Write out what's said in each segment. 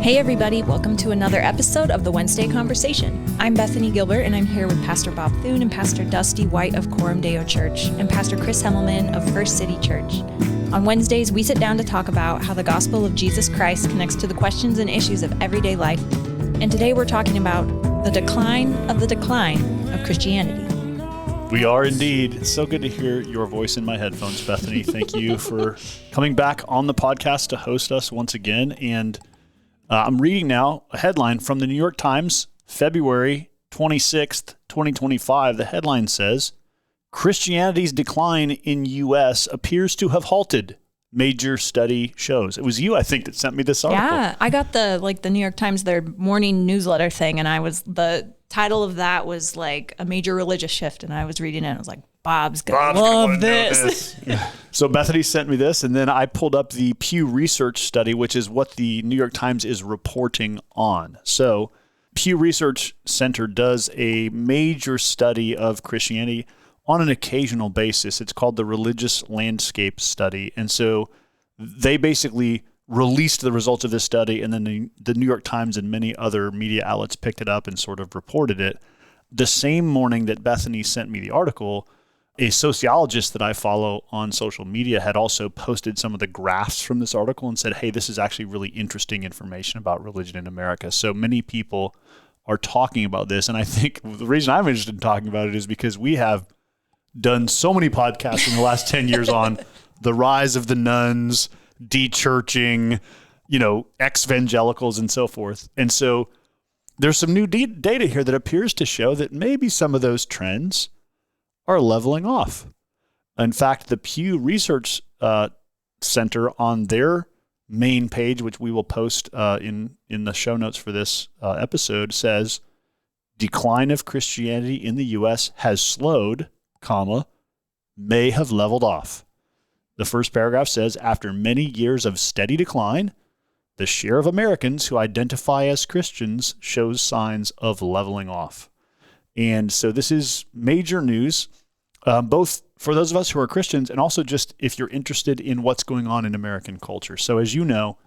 Hey everybody, welcome to another episode of the Wednesday Conversation. I'm Bethany Gilbert and I'm here with Pastor Bob Thune and Pastor Dusty White of Coram Church and Pastor Chris Hemmelman of First City Church. On Wednesdays, we sit down to talk about how the gospel of Jesus Christ connects to the questions and issues of everyday life. And today we're talking about the decline of Christianity. We are indeed. It's so good to hear your voice in my headphones, Bethany. Thank you for coming back on the podcast to host us once again. And I'm reading now a headline from the New York Times, February 26th, 2025. The headline says, Christianity's decline in U.S. appears to have halted. Major study shows. It was you, I think, that sent me this article. Yeah, I got the New York Times, their morning newsletter thing, and the title of that was like a major religious shift, and I was reading it, and I was like, Bob's gonna love this. Yeah. So Bethany sent me this, and then I pulled up the Pew Research study, which is what the New York Times is reporting on. So Pew Research Center does a major study of Christianity on an occasional basis. It's called the Religious Landscape Study. And so they basically released the results of this study, and then the New York Times and many other media outlets picked it up and sort of reported it. The same morning that Bethany sent me the article, a sociologist that I follow on social media had also posted some of the graphs from this article and said, hey, this is actually really interesting information about religion in America. So many people are talking about this. And I think the reason I'm interested in talking about it is because we have done so many podcasts in the last 10 years on the rise of the nuns, de-churching, ex-evangelicals and so forth. And so there's some new data here that appears to show that maybe some of those trends are leveling off. In fact, the Pew Research Center on their main page, which we will post in the show notes for this episode, says, decline of Christianity in the U.S. has slowed, may have leveled off. The first paragraph says, after many years of steady decline, the share of Americans who identify as Christians shows signs of leveling off. And so this is major news, both for those of us who are Christians and also just if you're interested in what's going on in American culture. So as you know,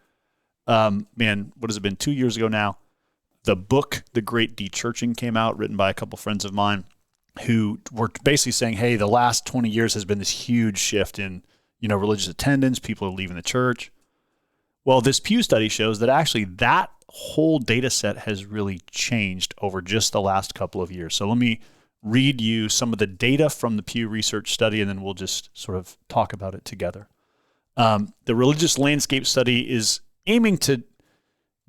what has it been, 2 years ago now, the book, The Great De-Churching, came out, written by a couple friends of mine who were basically saying, hey, the last 20 years has been this huge shift in, religious attendance, people are leaving the church. Well, this Pew study shows that actually that whole data set has really changed over just the last couple of years. So let me read you some of the data from the Pew Research study, and then we'll just sort of talk about it together. The Religious Landscape Study is aiming to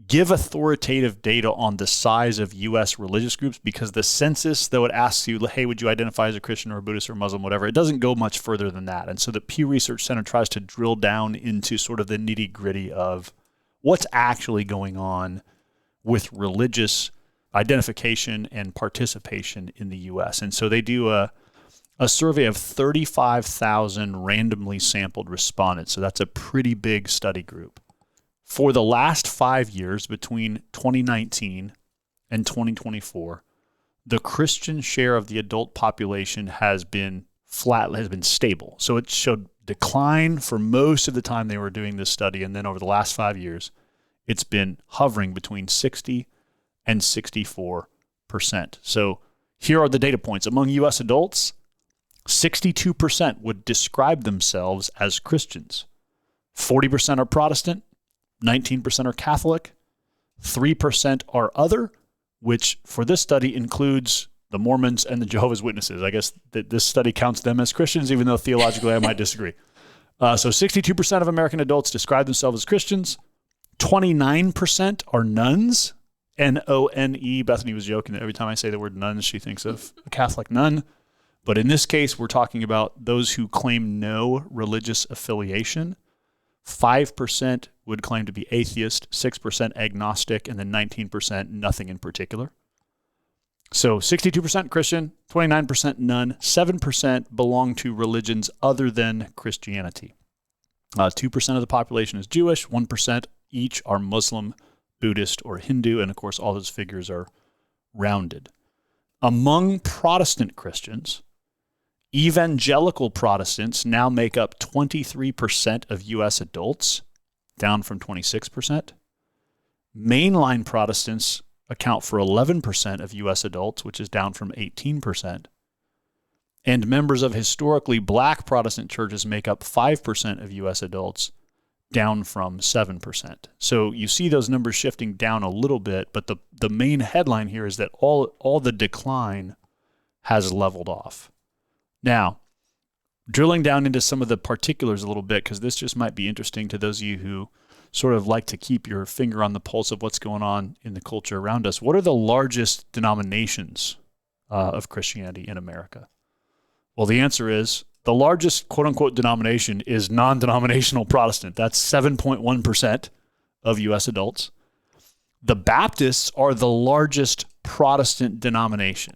give authoritative data on the size of U.S. religious groups, because the census, though it asks you, hey, would you identify as a Christian or a Buddhist or Muslim, whatever, it doesn't go much further than that. And so the Pew Research Center tries to drill down into sort of the nitty-gritty of what's actually going on with religious identification and participation in the U.S. And so they do a survey of 35,000 randomly sampled respondents. So that's a pretty big study group. For the last 5 years, between 2019 and 2024, the Christian share of the adult population has been flat, has been stable. So it showed decline for most of the time they were doing this study. And then over the last 5 years, it's been hovering between 60 and 64%. So here are the data points. Among U.S. adults, 62% would describe themselves as Christians. 40% are Protestant, 19% are Catholic, 3% are other, which for this study includes the Mormons and the Jehovah's Witnesses. I guess that this study counts them as Christians, even though theologically I might disagree. So 62% of American adults describe themselves as Christians. 29% are nuns, N-O-N-E. Bethany was joking that every time I say the word nuns, she thinks of a Catholic nun. But in this case, we're talking about those who claim no religious affiliation. 5% would claim to be atheist, 6% agnostic, and then 19% nothing in particular. So 62% Christian, 29% none, 7% belong to religions other than Christianity. 2% of the population is Jewish, 1% each are Muslim, Buddhist, or Hindu, and of course all those figures are rounded. Among Protestant Christians, evangelical Protestants now make up 23% of U.S. adults, down from 26%. Mainline Protestants account for 11% of U.S. adults, which is down from 18%. And members of historically black Protestant churches make up 5% of U.S. adults, down from 7%. So you see those numbers shifting down a little bit, but the main headline here is that all the decline has leveled off. Now, drilling down into some of the particulars a little bit, because this just might be interesting to those of you who sort of like to keep your finger on the pulse of what's going on in the culture around us. What are the largest denominations of Christianity in America? Well, the answer is the largest quote-unquote denomination is non-denominational Protestant. That's 7.1% of U.S. adults. The Baptists are the largest Protestant denomination.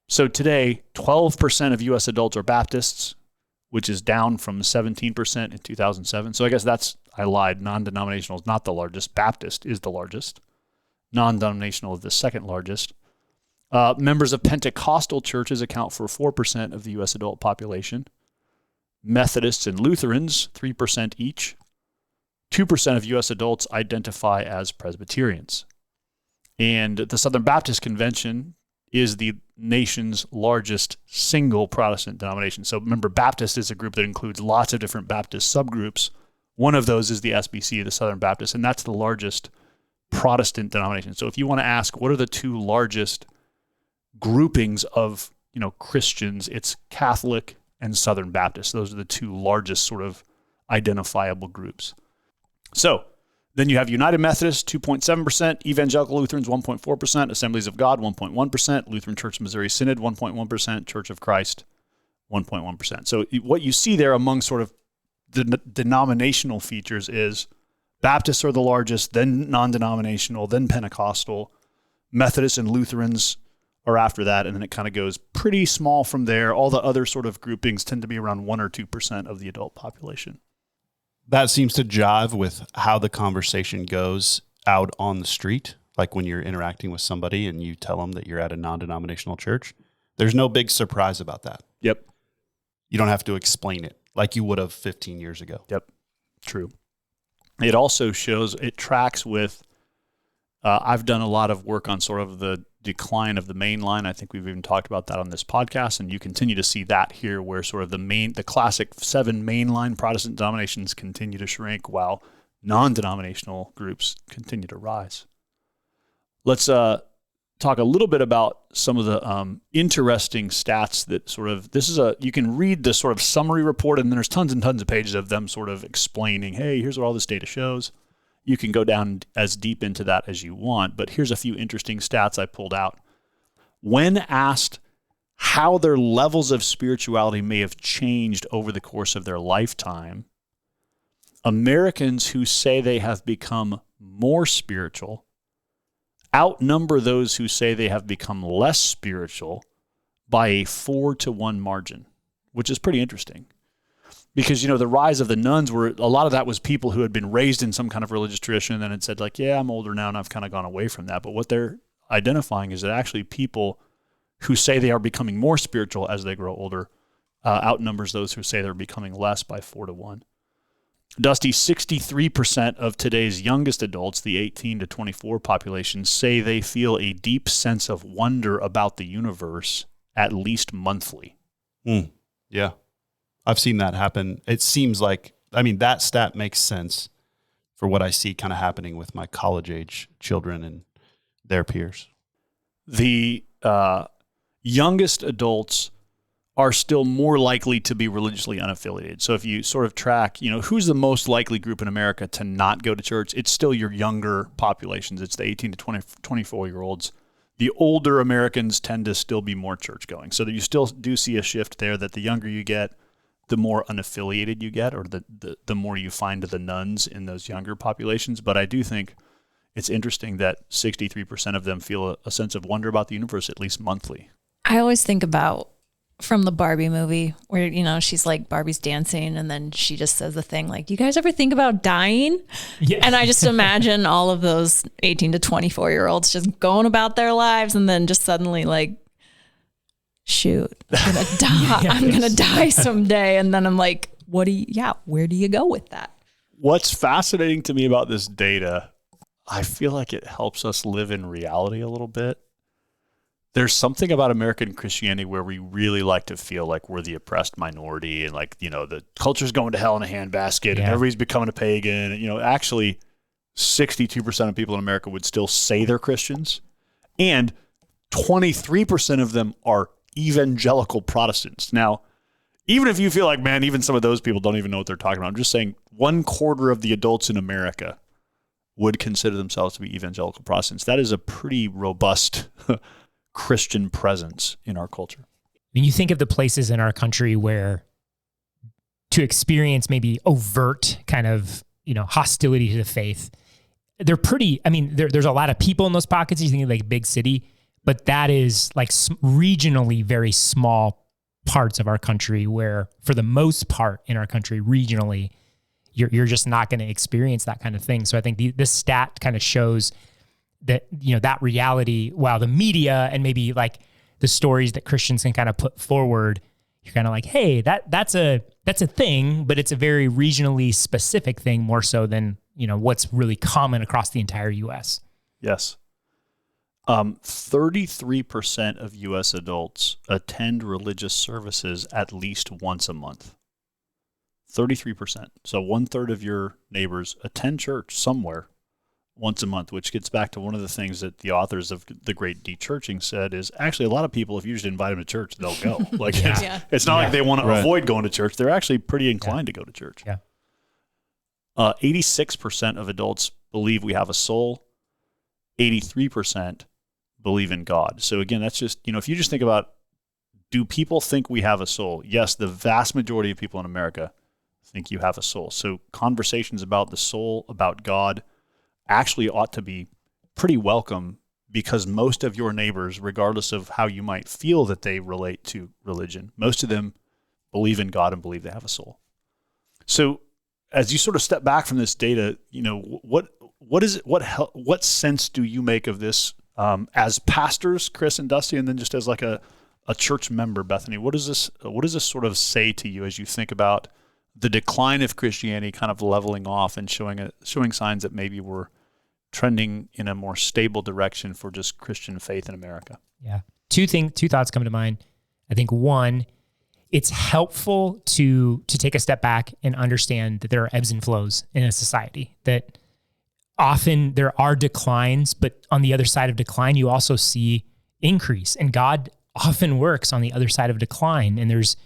So today, 12% of U.S. adults are Baptists, which is down from 17% in 2007. So I guess I lied. Non-denominational is not the largest. Baptist is the largest. Non-denominational is the second largest. Members of Pentecostal churches account for 4% of the U.S. adult population. Methodists and Lutherans, 3% each. 2% of U.S. adults identify as Presbyterians. And the Southern Baptist Convention is the nation's largest single Protestant denomination. So remember, Baptist is a group that includes lots of different Baptist subgroups. One of those is the SBC, the Southern Baptist, and that's the largest Protestant denomination. So if you want to ask, what are the two largest groupings of, Christians, it's Catholic and Southern Baptist. Those are the two largest sort of identifiable groups. So then you have United Methodists, 2.7%, Evangelical Lutherans, 1.4%, Assemblies of God, 1.1%, Lutheran Church Missouri Synod, 1.1%, Church of Christ, 1.1%. So what you see there among sort of the denominational features is Baptists are the largest, then non-denominational, then Pentecostal. Methodists and Lutherans are after that, and then it kind of goes pretty small from there. All the other sort of groupings tend to be around 1 or 2% of the adult population. That seems to jive with how the conversation goes out on the street, like when you're interacting with somebody and you tell them that you're at a non-denominational church. There's no big surprise about that. Yep. You don't have to explain it like you would have 15 years ago. Yep. True. It also shows, it tracks with, I've done a lot of work on sort of the decline of the main line. I think we've even talked about that on this podcast, and you continue to see that here where sort of the classic 7 mainline Protestant denominations continue to shrink while non-denominational groups continue to rise. Let's talk a little bit about some of the interesting stats that sort of, you can read the sort of summary report, and then there's tons and tons of pages of them sort of explaining, hey, here's what all this data shows. You can go down as deep into that as you want, but here's a few interesting stats I pulled out. When asked how their levels of spirituality may have changed over the course of their lifetime, Americans who say they have become more spiritual outnumber those who say they have become less spiritual by a 4-to-1 margin, which is pretty interesting. Because, the rise of the nuns a lot of that was people who had been raised in some kind of religious tradition and then had said, like, yeah, I'm older now and I've kind of gone away from that. But what they're identifying is that actually people who say they are becoming more spiritual as they grow older outnumbers those who say they're becoming less by 4-to-1. Dusty, 63% of today's youngest adults, the 18 to 24 population, say they feel a deep sense of wonder about the universe at least monthly. Yeah. I've seen that happen. It seems like, that stat makes sense for what I see kind of happening with my college-age children and their peers. The youngest adults are still more likely to be religiously unaffiliated. So if you sort of track, who's the most likely group in America to not go to church, it's still your younger populations. It's the 18 to 24-year-olds. The older Americans tend to still be more church-going. So that you still do see a shift there that the younger you get, the more unaffiliated you get, or the more you find the nuns in those younger populations. But I do think it's interesting that 63% of them feel a sense of wonder about the universe at least monthly. I always think about from the Barbie movie where, she's like, Barbie's dancing and then she just says the thing like, do you guys ever think about dying? Yeah. And I just imagine all of those 18 to 24-year-olds just going about their lives and then just suddenly like, shoot, I'm going to die. I'm going to die someday. And then I'm like, where do you go with that? What's fascinating to me about this data, I feel like it helps us live in reality a little bit. There's something about American Christianity where we really like to feel like we're the oppressed minority and like, the culture's going to hell in a handbasket and everybody's becoming a pagan. And, actually 62% of people in America would still say they're Christians, and 23% of them are evangelical Protestants. Now, even if you feel like, man, even some of those people don't even know what they're talking about, I'm just saying 1/4 of the adults in America would consider themselves to be evangelical Protestants. That is a pretty robust Christian presence in our culture. When you think of the places in our country where to experience maybe overt kind of, hostility to the faith, they're pretty, there's a lot of people in those pockets. You think of like big city, but that is like regionally very small parts of our country where for the most part in our country, regionally, you're just not going to experience that kind of thing. So I think this stat kind of shows that, that reality, while the media and maybe like the stories that Christians can kind of put forward, you're kind of like, hey, that's a thing, but it's a very regionally specific thing more so than, what's really common across the entire U.S. Yes. 33% of U.S. adults attend religious services at least once a month. 33%. So 1/3 of your neighbors attend church somewhere once a month, which gets back to one of the things that the authors of The Great De-Churching said is actually a lot of people, if you just invite them to church, they'll go. Like it's not like they want to avoid going to church. They're actually pretty inclined to go to church. Yeah. 86% of adults believe we have a soul. 83% believe in God. So again, that's just, if you just think about, do people think we have a soul? Yes, the vast majority of people in America think you have a soul. So conversations about the soul, about God, actually ought to be pretty welcome, because most of your neighbors, regardless of how you might feel that they relate to religion, most of them believe in God and believe they have a soul. So as you sort of step back from this data, what sense do you make of this as pastors, Chris and Dusty, and then just as like a church member, Bethany? What does this sort of say to you as you think about the decline of Christianity kind of leveling off and showing signs that maybe we're trending in a more stable direction for just Christian faith in America? Yeah. Two thoughts come to mind. I think one, it's helpful to take a step back and understand that there are ebbs and flows in a society, that often there are declines, but on the other side of decline, you also see increase, and God often works on the other side of decline. And there's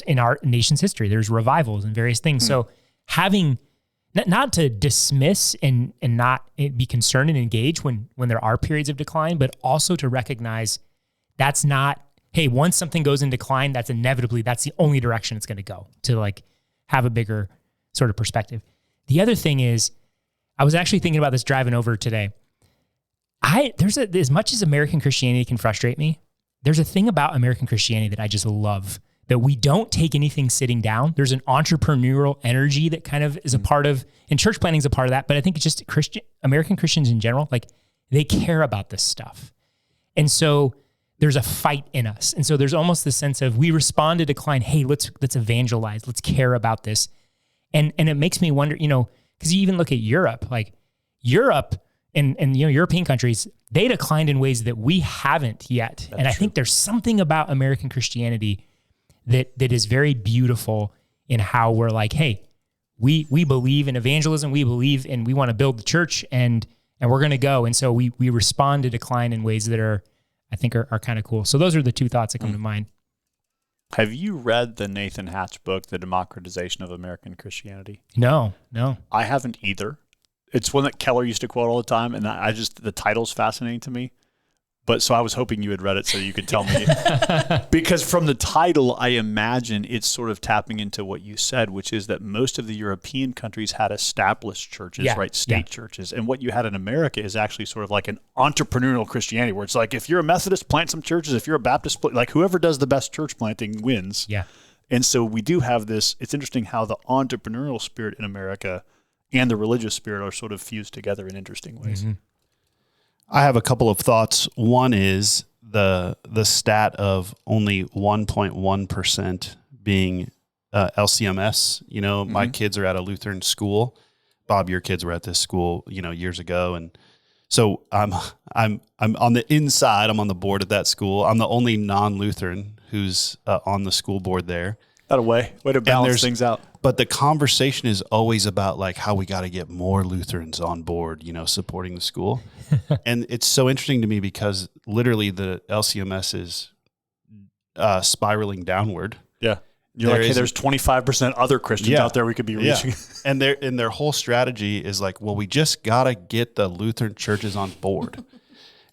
in our nation's history, there's revivals and various things. So having, not to dismiss and not be concerned and engage when there are periods of decline, but also to recognize that's not, hey, once something goes in decline, that's the only direction it's going to go, to like have a bigger sort of perspective. The other thing is, I was actually thinking about this driving over today. As much as American Christianity can frustrate me, there's a thing about American Christianity that I just love, that we don't take anything sitting down. There's an entrepreneurial energy that kind of is a part of, and church planning is a part of that, but I think it's just American Christians in general, like they care about this stuff. And so there's a fight in us. And so there's almost this sense of, we respond to decline, hey, let's evangelize, let's care about this. And it makes me wonder, because you even look at Europe, like Europe and European countries, they declined in ways that we haven't yet. That's I think there's something about American Christianity that is very beautiful in how we're like, hey, we believe in evangelism, we believe in, we want to build the church, and we're going to go. And so we respond to decline in ways that I think are kind of cool. So those are the two thoughts that come to mind. Have you read the Nathan Hatch book, The Democratization of American Christianity? No. I haven't either. It's one that Keller used to quote all the time, and the title's fascinating to me. But so I was hoping you had read it so you could tell me. Because from the title, I imagine it's sort of tapping into what you said, which is that most of the European countries had established churches, right? State churches. And what you had in America is actually sort of like an entrepreneurial Christianity, where it's like, if you're a Methodist, plant some churches. If you're a Baptist, like whoever does the best church planting wins. Yeah. And so we do have this. It's interesting how the entrepreneurial spirit in America and the religious spirit are sort of fused together in interesting ways. Mm-hmm. I have a couple of thoughts. One is the stat of only 1.1% being LCMS. My kids are at a Lutheran school, Bob, your kids were at this school, years ago. And so I'm on the inside, I'm on the board at that school. I'm the only non-Lutheran who's on the school board there. Way to balance things out. But the conversation is always about like how we got to get more Lutherans on board, supporting the school. And it's so interesting to me because literally the LCMS is spiraling downward. Yeah. You're like, hey, there's 25% other Christians out there we could be reaching. Yeah. And their whole strategy is like, well, we just got to get the Lutheran churches on board.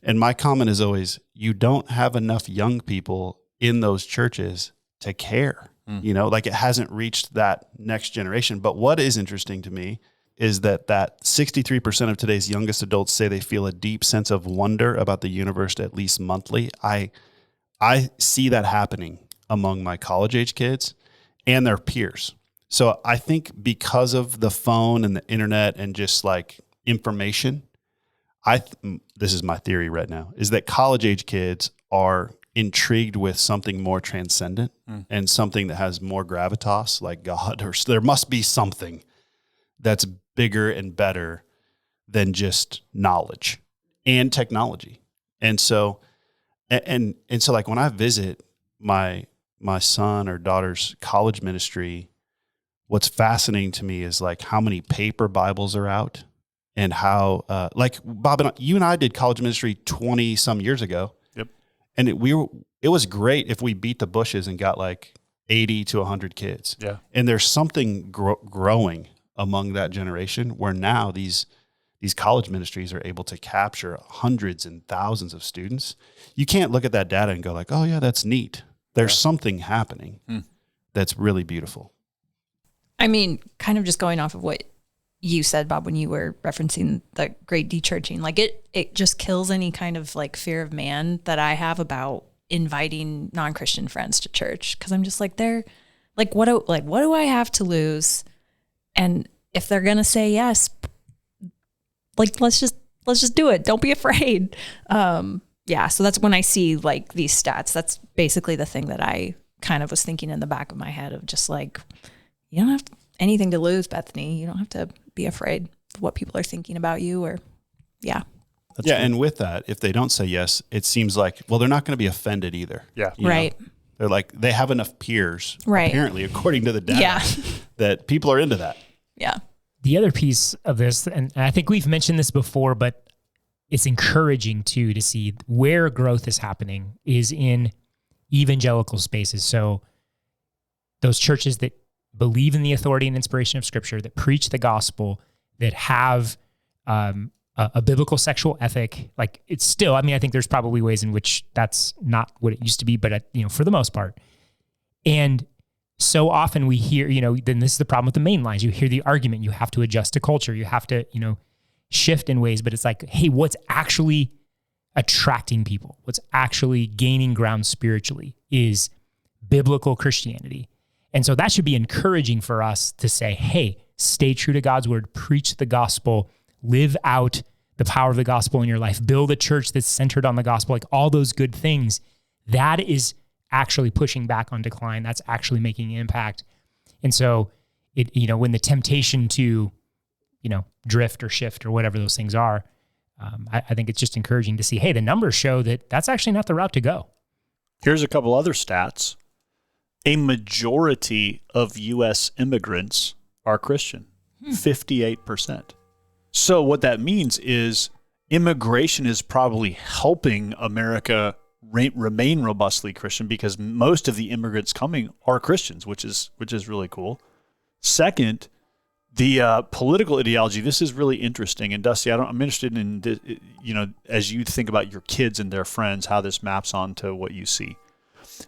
And my comment is always, you don't have enough young people in those churches to care. Like it hasn't reached that next generation. But what is interesting to me is that 63% of today's youngest adults say they feel a deep sense of wonder about the universe at least monthly. I see that happening among my college age kids and their peers. So I think because of the phone and the internet and just like information, this is my theory right now, is that college age kids are intrigued with something more transcendent and something that has more gravitas, like God, or there must be something that's bigger and better than just knowledge and technology. And so like when I visit my son or daughter's college ministry, what's fascinating to me is like how many paper Bibles are out and how, like Bob, you and I did college ministry 20 some years ago. And it was great if we beat the bushes and got like 80 to 100 kids. Yeah. And there's something growing among that generation where now these college ministries are able to capture hundreds and thousands of students. You can't look at that data and go like, oh yeah, that's neat. There's something happening that's really beautiful. I mean, kind of just going off of what you said, Bob, when you were referencing the great dechurching, like it just kills any kind of like fear of man that I have about inviting non-Christian friends to church. Cause I'm just like, what do I have to lose? And if they're going to say yes, like, let's just do it. Don't be afraid. So that's when I see like these stats, that's basically the thing that I kind of was thinking in the back of my head of just like, you don't have anything to lose, Bethany. You don't have to be afraid of what people are thinking about you And with that, if they don't say yes, it seems like, well, they're not going to be offended either. Yeah. Right. know? They're like, they have enough peers, right, apparently, according to the data, that people are into that. Yeah. The other piece of this, and I think we've mentioned this before, but it's encouraging too to see where growth is happening is in evangelical spaces. So those churches that believe in the authority and inspiration of Scripture, that preach the gospel, that have a biblical sexual ethic, like it's still, I mean, I think there's probably ways in which that's not what it used to be, but for the most part. And so often we hear, then this is the problem with the main lines. You hear the argument, you have to adjust to culture, you have to, shift in ways, but it's like, hey, what's actually attracting people, what's actually gaining ground spiritually is biblical Christianity. And so that should be encouraging for us to say, hey, stay true to God's word, preach the gospel, live out the power of the gospel in your life, build a church that's centered on the gospel, like all those good things. That is actually pushing back on decline. That's actually making an impact. And so when the temptation to, drift or shift or whatever those things are, I think it's just encouraging to see, hey, the numbers show that that's actually not the route to go. Here's a couple other stats. A majority of U.S. immigrants are Christian, 58%. So what that means is immigration is probably helping America remain robustly Christian because most of the immigrants coming are Christians, which is really cool. Second, the political ideology. This is really interesting. And Dusty, I'm interested in as you think about your kids and their friends, how this maps onto what you see.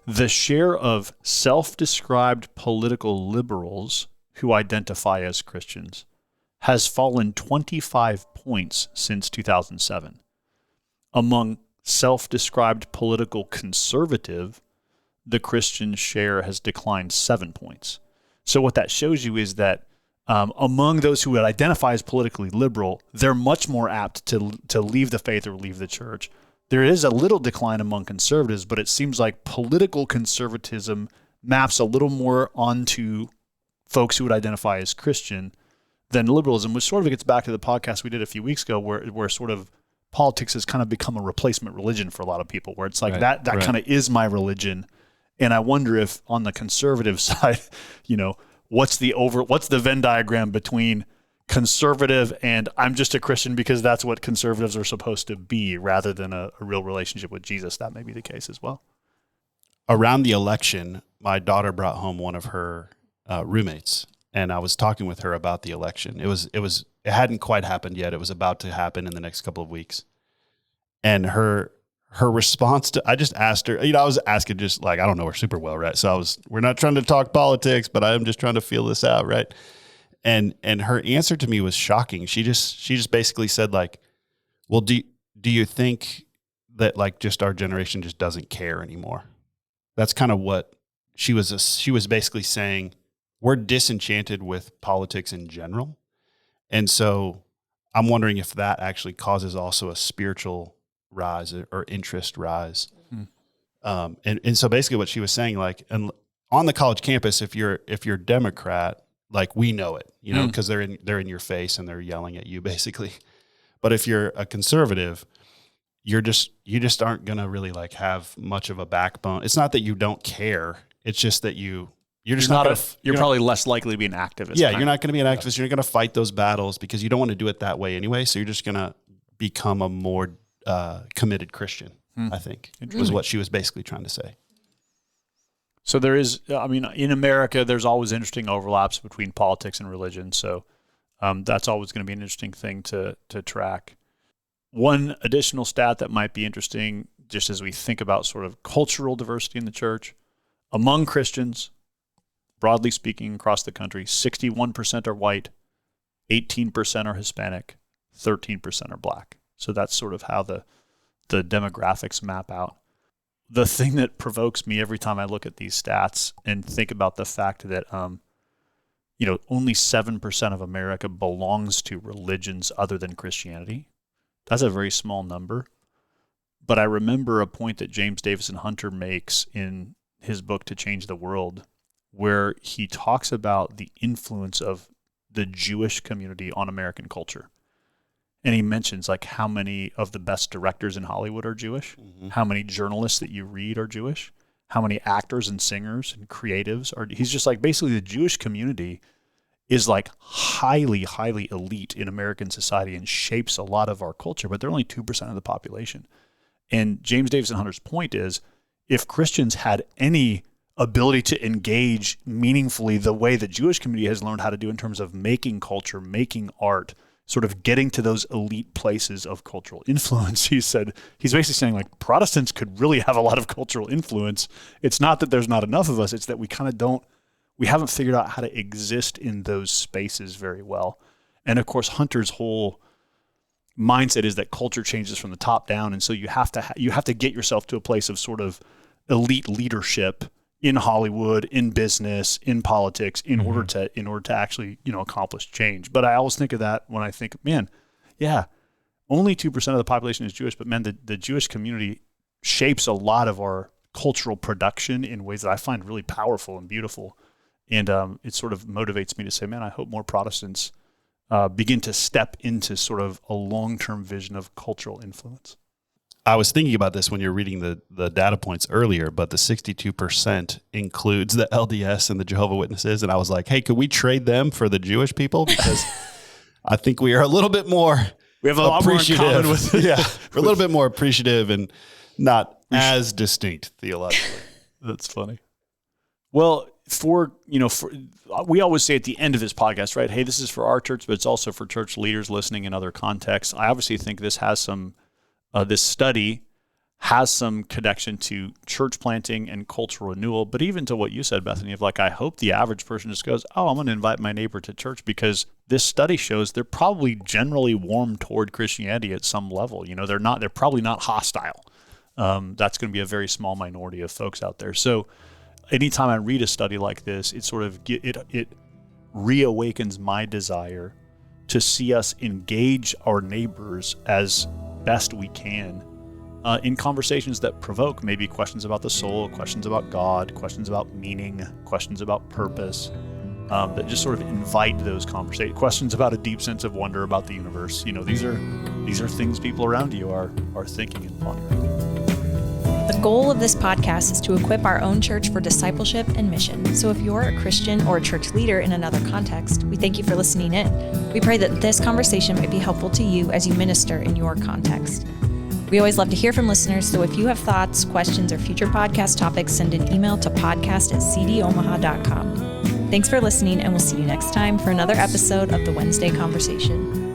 The share of self-described political liberals who identify as Christians has fallen 25 points since 2007. Among self-described political conservative, the Christian share has declined 7 points. So what that shows you is that among those who would identify as politically liberal, they're much more apt to leave the faith or leave the church. There is a little decline among conservatives, but it seems like political conservatism maps a little more onto folks who would identify as Christian than liberalism, which sort of gets back to the podcast we did a few weeks ago where sort of politics has kind of become a replacement religion for a lot of people, where it's like that kind of is my religion. And I wonder if on the conservative side, what's the Venn diagram between conservative and I'm just a Christian because that's what conservatives are supposed to be, rather than a real relationship with Jesus. That may be the case as well. Around the election, my daughter brought home one of her roommates, and I was talking with her about the election. It hadn't quite happened yet. It was about to happen in the next couple of weeks. And her response to, I just asked her, I was asking just like, I don't know her super well, right? So we're not trying to talk politics, but I am just trying to feel this out, right? And her answer to me was shocking. She just basically said like, well, do you think that like just our generation just doesn't care anymore? That's kind of what she was basically saying. We're disenchanted with politics in general. And so I'm wondering if that actually causes also a spiritual rise or interest rise. And so basically what she was saying, like, and on the college campus, if you're Democrat, like we know it, because they're in your face and they're yelling at you basically. But if you're a conservative, you just aren't going to really like have much of a backbone. It's not that you don't care. It's just that you're probably less likely to be an activist. Yeah, you're not going to be an activist. You're not going to fight those battles because you don't want to do it that way anyway. So you're just going to become a more committed Christian, I think, was what she was basically trying to say. So there is, in America, there's always interesting overlaps between politics and religion. So that's always going to be an interesting thing to track. One additional stat that might be interesting, just as we think about sort of cultural diversity in the church, among Christians, broadly speaking, across the country, 61% are white, 18% are Hispanic, 13% are black. So that's sort of how the demographics map out. The thing that provokes me every time I look at these stats and think about the fact that, only 7% of America belongs to religions other than Christianity. That's a very small number. But I remember a point that James Davison Hunter makes in his book, To Change the World, where he talks about the influence of the Jewish community on American culture. And he mentions like how many of the best directors in Hollywood are Jewish, how many journalists that you read are Jewish, how many actors and singers and creatives are. He's just like, basically the Jewish community is like highly, highly elite in American society and shapes a lot of our culture, but they're only 2% of the population. And James Davison Hunter's point is, if Christians had any ability to engage meaningfully the way the Jewish community has learned how to do in terms of making culture, making art, sort of getting to those elite places of cultural influence, he's basically saying like Protestants could really have a lot of cultural influence. It's not that there's not enough of us, it's that we haven't figured out how to exist in those spaces very well. And of course, Hunter's whole mindset is that culture changes from the top down. And so you have to get yourself to a place of sort of elite leadership in Hollywood, in business, in politics, in order to actually, accomplish change. But I always think of that when I think, man, yeah, only 2% of the population is Jewish, but man, the Jewish community shapes a lot of our cultural production in ways that I find really powerful and beautiful. And it sort of motivates me to say, man, I hope more Protestants begin to step into sort of a long-term vision of cultural influence. I was thinking about this when you're reading the data points earlier, but the 62% includes the LDS and the Jehovah's Witnesses. And I was like, hey, could we trade them for the Jewish people? Because I think we are a little bit more we have a lot more in common with we're a little bit more appreciative and not as distinct theologically. That's funny. Well, we always say at the end of this podcast, right? Hey, this is for our church, but it's also for church leaders listening in other contexts. I obviously think this has some. This study has some connection to church planting and cultural renewal, but even to what you said, Bethany, of like, I hope the average person just goes, oh, I'm going to invite my neighbor to church, because this study shows they're probably generally warm toward Christianity at some level. They're probably not hostile. That's going to be a very small minority of folks out there. So anytime I read a study like this, it sort of it reawakens my desire to see us engage our neighbors as best we can in conversations that provoke maybe questions about the soul, questions about God, questions about meaning, questions about purpose. that just sort of invite those conversations. Questions about a deep sense of wonder about the universe. These are things people around you are thinking and pondering. The goal of this podcast is to equip our own church for discipleship and mission. So if you're a Christian or a church leader in another context, we thank you for listening in. We pray that this conversation might be helpful to you as you minister in your context. We always love to hear from listeners, so if you have thoughts, questions, or future podcast topics, send an email to podcast@cdomaha.com. Thanks for listening, and we'll see you next time for another episode of the Wednesday Conversation.